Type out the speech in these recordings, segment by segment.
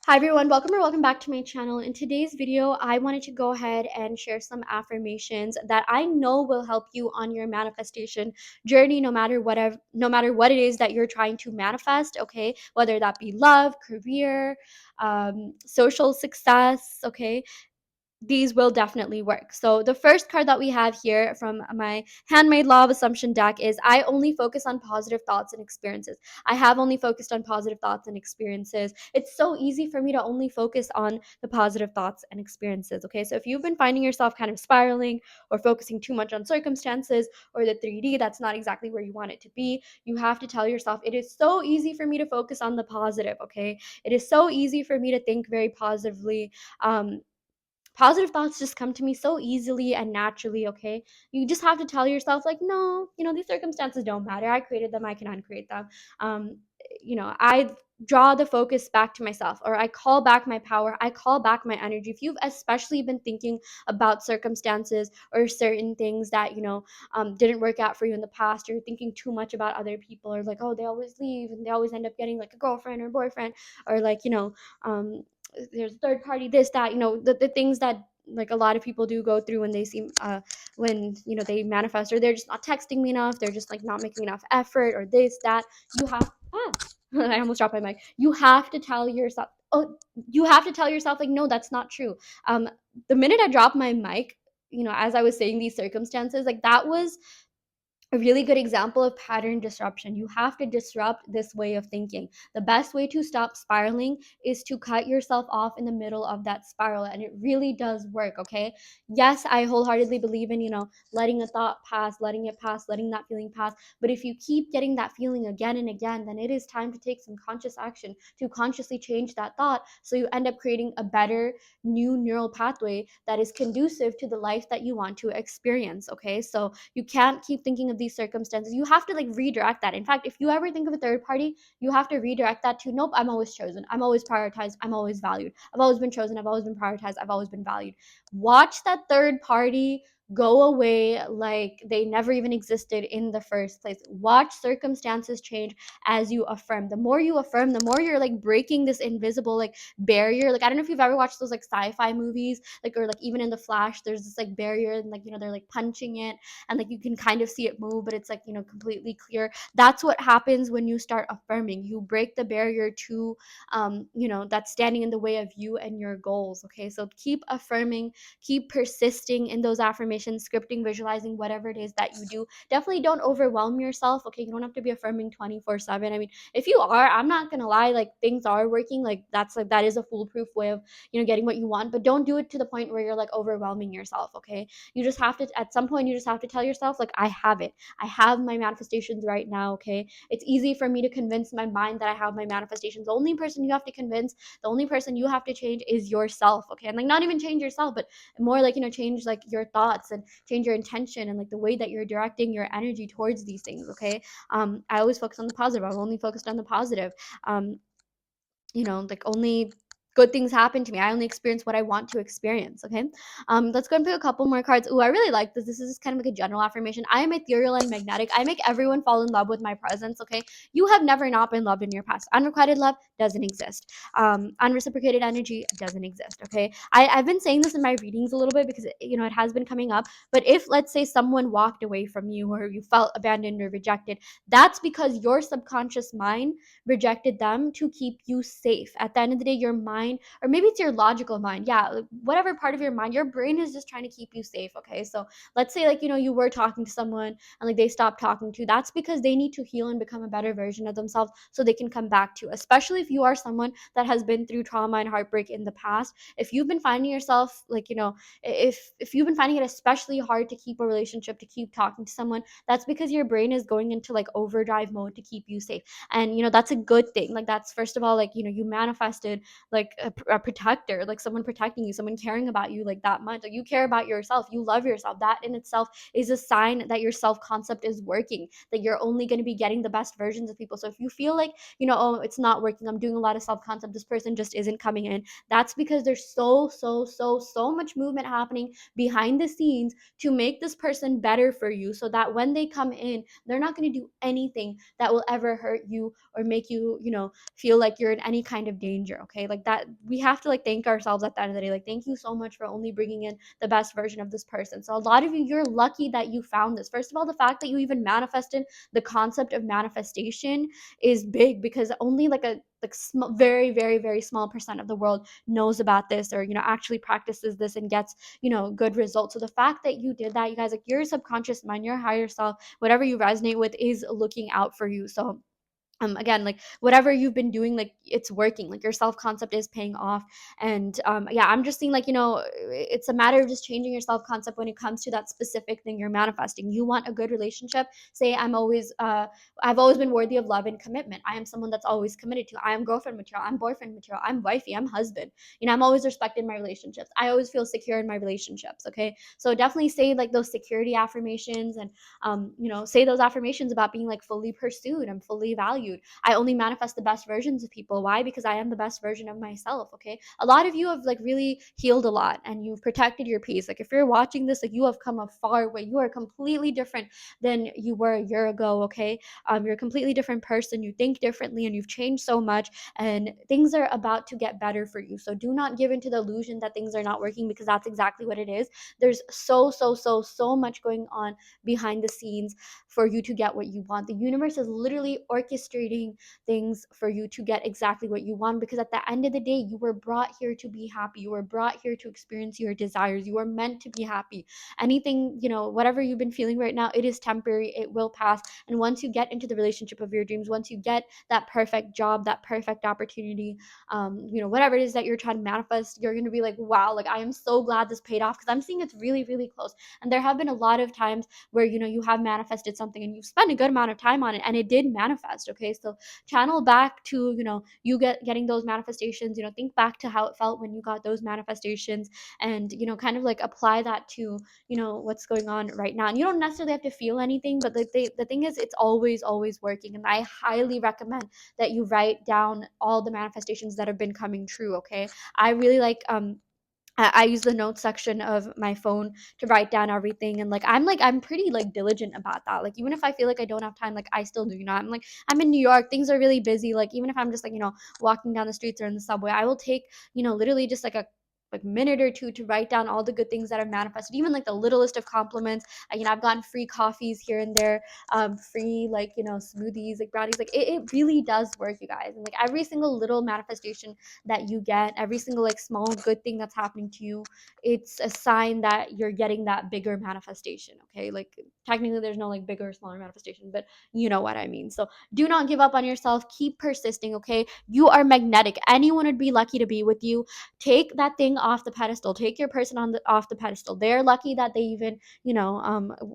Hi everyone, welcome or welcome back to my channel. In today's video, I wanted to go ahead and share some affirmations that I know will help you on your manifestation journey, no matter what it is that you're trying to manifest, okay? Whether that be love, career, social success, okay? These will definitely work. So the first card that we have here from my handmade law of assumption deck is I only focus on positive thoughts and experiences. I have only focused on positive thoughts and experiences. It's so easy for me to only focus on the positive thoughts and experiences. Okay, so if you've been finding yourself kind of spiraling or focusing too much on circumstances or the 3D, that's not exactly where you want it to be. You have to tell yourself it is so easy for me to focus on the positive. Okay, it is so easy for me to think very positively. Positive thoughts just come to me so easily and naturally. Okay, you just have to tell yourself like, no, these circumstances don't matter. I created them, I can uncreate them. um I draw the focus back to myself, or I call back my power, I call back my energy. If you've especially been thinking about circumstances or certain things that didn't work out for you in the past, or you're thinking too much about other people, or like, oh, they always leave and they always end up getting like a girlfriend or boyfriend, or like um there's third party, this, that, the things that like a lot of people do go through when they see when they manifest, or they're just not texting me enough, they're just like not making enough effort, or this, that. You have I almost dropped my mic. You have to tell yourself, oh, you have to tell yourself like, no, that's not true. The minute I dropped my mic, as I was saying these circumstances, like that was a really good example of pattern disruption. You have to disrupt this way of thinking. The best way to stop spiraling is to cut yourself off in the middle of that spiral. And it really does work, okay? Yes, I wholeheartedly believe in, letting a thought pass, letting it pass, letting that feeling pass. But if you keep getting that feeling again and again, then it is time to take some conscious action to consciously change that thought. So you end up creating a better new neural pathway that is conducive to the life that you want to experience, okay? So you can't keep thinking of these circumstances. You have to like redirect that. In fact, if you ever think of a third party, you have to redirect that to, nope, I'm always chosen, I'm always prioritized, I'm always valued, I've always been chosen, I've always been prioritized, I've always been valued. Watch that third party go away like they never even existed in the first place. Watch circumstances change as you affirm. The more you affirm, the more you're like breaking this invisible like barrier. Like, I don't know if you've ever watched those like sci-fi movies, like, or like even in the Flash, there's this like barrier, and like they're like punching it, and like you can kind of see it move, but it's like completely clear. That's what happens when you start affirming. You break the barrier to that's standing in the way of you and your goals. Okay, so keep affirming, keep persisting in those affirmations, scripting, visualizing, whatever it is that you do. Definitely don't overwhelm yourself. Okay, you don't have to be affirming 24/7. I mean, if you are, I'm not gonna lie, like things are working, like that is a foolproof way of getting what you want. But don't do it to the point where you're like overwhelming yourself. Okay, you just have to, at some point, you just have to tell yourself like, I have it, I have my manifestations right now. Okay, it's easy for me to convince my mind that I have my manifestations. The only person you have to convince, the only person you have to change is yourself. Okay, and like not even change yourself, but more like change like your thoughts and change your intention and like the way that you're directing your energy towards these things. Okay, I always focus on the positive. I've only focused on the positive. um like only good things happen to me. I only experience what I want to experience. Okay, let's go and pick a couple more cards. Ooh, I really like this. This is just kind of like a general affirmation. I am ethereal and magnetic. I make everyone fall in love with my presence. Okay, you have never not been loved in your past. Unrequited love doesn't exist. Unreciprocated energy doesn't exist. Okay, I've been saying this in my readings a little bit because it has been coming up. But if, let's say, someone walked away from you, or you felt abandoned or rejected, that's because your subconscious mind rejected them to keep you safe. At the end of the day, your mind, or maybe it's your logical mind, yeah, like, whatever part of your mind, your brain is just trying to keep you safe. Okay, so let's say like you were talking to someone and like they stopped talking to you. That's because they need to heal and become a better version of themselves so they can come back to you. Especially if you are someone that has been through trauma and heartbreak in the past. If you've been finding yourself like if you've been finding it especially hard to keep a relationship, to keep talking to someone, that's because your brain is going into like overdrive mode to keep you safe. And that's a good thing. Like, that's, first of all, like you manifested like a protector, like someone protecting you, someone caring about you like that much. Like, you care about yourself, you love yourself. That in itself is a sign that your self concept is working, that you're only going to be getting the best versions of people. So if you feel like oh, it's not working, I'm doing a lot of self concept, this person just isn't coming in, that's because there's so much movement happening behind the scenes to make this person better for you, so that when they come in, they're not going to do anything that will ever hurt you or make you feel like you're in any kind of danger. Okay, like we have to like thank ourselves at the end of the day. Like, thank you so much for only bringing in the best version of this person. So a lot of you, you're lucky that you found this. First of all, the fact that you even manifested, the concept of manifestation is big, because only like a very very small percent of the world knows about this, or actually practices this and gets good results. So the fact that you did that, you guys, like, your subconscious mind, your higher self, whatever you resonate with, is looking out for you. So again, like, whatever you've been doing, like, it's working. Like, your self concept is paying off. And yeah, I'm just seeing, like, it's a matter of just changing your self concept when it comes to that specific thing you're manifesting. You want a good relationship. Say, I've always been worthy of love and commitment. I am someone that's always committed to. I am girlfriend material, I'm boyfriend material, I'm wifey, I'm husband. I'm always respected in my relationships. I always feel secure in my relationships. Okay, so definitely say like those security affirmations, and say those affirmations about being like fully pursued, I'm fully valued, I only manifest the best versions of people. Why? Because I am the best version of myself. Okay, a lot of you have like really healed a lot, and you've protected your peace. Like, if you're watching this, like, you have come a far way. You are completely different than you were a year ago. Okay, you're a completely different person. You think differently, and you've changed so much, and things are about to get better for you. So do not give into the illusion that things are not working, because that's exactly what it is. There's so much going on behind the scenes for you to get what you want. The universe is literally orchestrating things for you to get exactly what you want, because at the end of the day, you were brought here to be happy. You were brought here to experience your desires. You were meant to be happy. Anything, whatever you've been feeling right now, it is temporary. It will pass. And once you get into the relationship of your dreams, once you get that perfect job, that perfect opportunity, whatever it is that you're trying to manifest, you're going to be like, wow, like, I am so glad this paid off, because I'm seeing it's really, really close. And there have been a lot of times where you have manifested something and you've spent a good amount of time on it, and it did manifest. Okay, so channel back to you getting those manifestations. Think back to how it felt when you got those manifestations, and kind of like apply that to what's going on right now. And you don't necessarily have to feel anything, but the thing is, it's always working. And I highly recommend that you write down all the manifestations that have been coming true. Okay, I really like I use the notes section of my phone to write down everything. And I'm pretty like diligent about that. Like, even if I feel like I don't have time, like, I still do. I'm in New York, things are really busy. Like, even if I'm just like walking down the streets or in the subway, I will take literally just like a minute or two to write down all the good things that are manifested, even like the littlest of compliments. I've gotten free coffees here and there, free like smoothies, like brownies. Like, it really does work, you guys. And like, every single little manifestation that you get, every single like small good thing that's happening to you, it's a sign that you're getting that bigger manifestation. Okay, like, technically there's no like bigger or smaller manifestation, but you know what I mean. So do not give up on yourself, keep persisting. Okay, you are magnetic. Anyone would be lucky to be with you. Take that thing off the pedestal, take your person off the pedestal. They're lucky that they even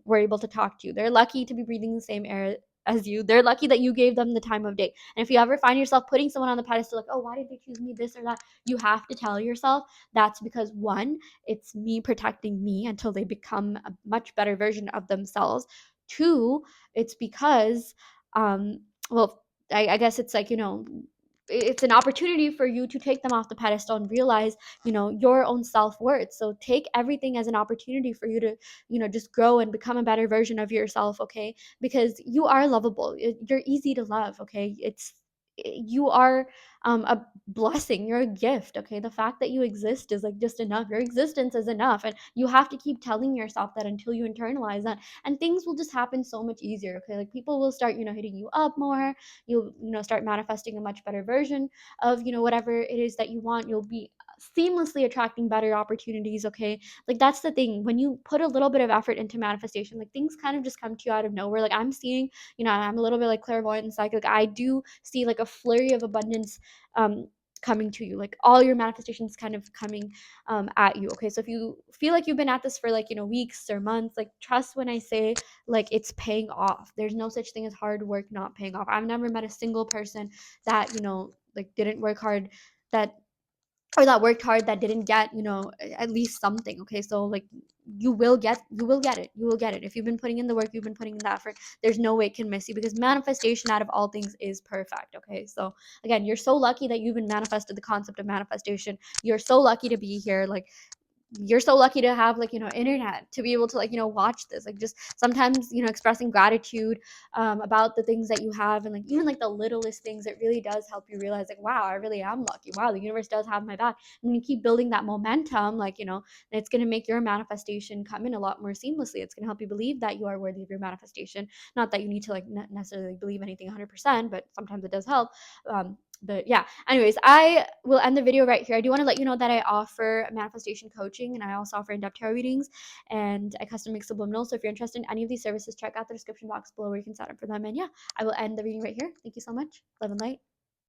were able to talk to you. They're lucky to be breathing the same air as you. They're lucky that you gave them the time of day. And if you ever find yourself putting someone on the pedestal, like, oh, why did they choose me, this or that, you have to tell yourself that's because, one, it's me protecting me until they become a much better version of themselves. Two, it's because, well, I guess it's like, it's an opportunity for you to take them off the pedestal and realize, your own self-worth. So take everything as an opportunity for you to, just grow and become a better version of yourself. Okay, because you are lovable. You're easy to love. Okay, you are a blessing, you're a gift. Okay, the fact that you exist is like just enough. Your existence is enough, and you have to keep telling yourself that until you internalize that, and things will just happen so much easier. Okay, like, people will start hitting you up more. You'll start manifesting a much better version of whatever it is that you want. You'll be seamlessly attracting better opportunities. Okay, like, that's the thing. When you put a little bit of effort into manifestation, like, things kind of just come to you out of nowhere. Like, I'm seeing, I'm a little bit like clairvoyant and psychic. I do see like a flurry of abundance coming to you, like, all your manifestations kind of coming at you. Okay, so if you feel like you've been at this for like weeks or months, like, trust when I say, like, it's paying off. There's no such thing as hard work not paying off. I've never met a single person that like, didn't work hard, that or that worked hard, that didn't get at least something. Okay, so like, you will get it if you've been putting in the work, you've been putting in the effort. There's no way it can miss you, because manifestation, out of all things, is perfect. Okay, so again, you're so lucky that you've been manifested the concept of manifestation. You're so lucky to be here. Like, you're so lucky to have, like, internet to be able to, like, watch this. Like, just sometimes, expressing gratitude about the things that you have, and like even like the littlest things, it really does help you realize, like, wow, I really am lucky. Wow, the universe does have my back. And when you keep building that momentum, like, it's going to make your manifestation come in a lot more seamlessly. It's going to help you believe that you are worthy of your manifestation. Not that you need to like necessarily believe anything 100%, but sometimes it does help. But yeah, anyways, I will end the video right here. I do want to let you know that I offer manifestation coaching, and I also offer in-depth tarot readings, and I custom make Subliminal. So if you're interested in any of these services, check out the description box below where you can sign up for them. And yeah, I will end the reading right here. Thank you so much. Love and light.